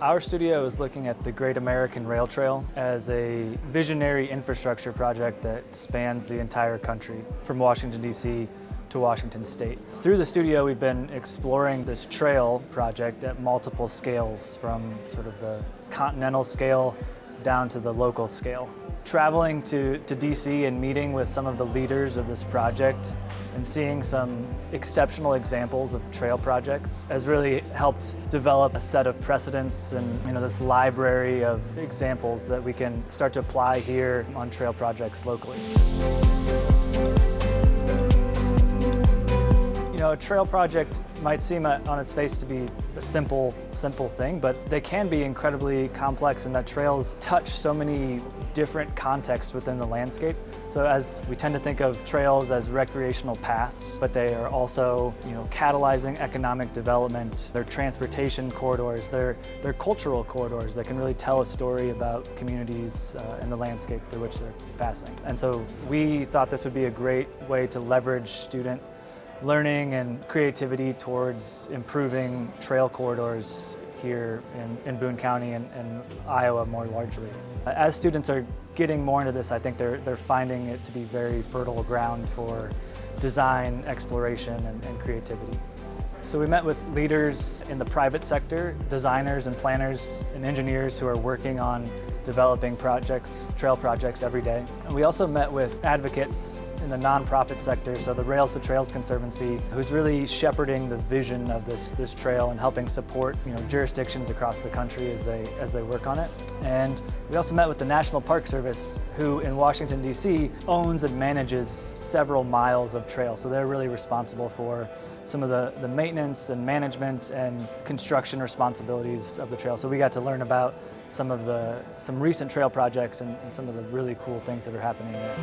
Our studio is looking at the Great American Rail Trail as a visionary infrastructure project that spans the entire country, from Washington D.C. to Washington State. Through the studio, we've been exploring this trail project at multiple scales, from sort of the continental scale down to the local scale. Traveling to DC and meeting with some of the leaders of this project and seeing some exceptional examples of trail projects has really helped develop a set of precedents and this library of examples that we can start to apply here on trail projects locally. A trail project might seem on its face to be a simple thing, but they can be incredibly complex in that trails touch so many different contexts within the landscape. So as we tend to think of trails as recreational paths, but they are also, catalyzing economic development. They're transportation corridors, they're cultural corridors that can really tell a story about communities and the landscape through which they're passing. And so we thought this would be a great way to leverage student learning and creativity towards improving trail corridors here in Boone County and Iowa more largely. As students are getting more into this, I think they're finding it to be very fertile ground for design, exploration, and creativity. So we met with leaders in the private sector, designers and planners and engineers who are working on developing projects, trail projects every day. And we also met with advocates in the nonprofit sector, so the Rails to Trails Conservancy, who's really shepherding the vision of this trail and helping support jurisdictions across the country as they work on it. And we also met with the National Park Service, who in Washington D.C. owns and manages several miles of trail. So they're really responsible for some of the maintenance and management and construction responsibilities of the trail. So we got to learn about some recent trail projects and some of the really cool things that are happening there.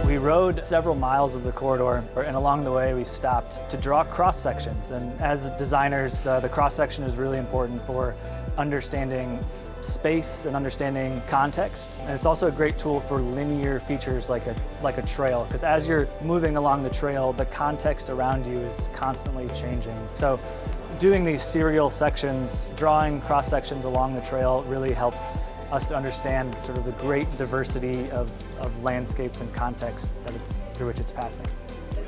We rode several miles of the corridor, and along the way we stopped to draw cross sections. And as designers, the cross section is really important for understanding space and understanding context. And it's also a great tool for linear features like a trail, because as you're moving along the trail, the context around you is constantly changing. So doing these serial sections, drawing cross sections along the trail really helps us to understand sort of the great diversity of landscapes and contexts through which it's passing.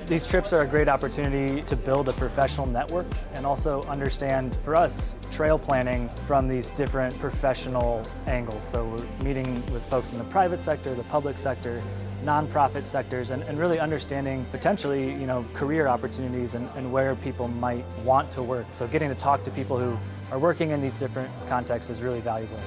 These trips are a great opportunity to build a professional network and also understand, for us, trail planning from these different professional angles. So we're meeting with folks in the private sector, the public sector, nonprofit sectors, and really understanding potentially, career opportunities and where people might want to work. So getting to talk to people who are working in these different contexts is really valuable.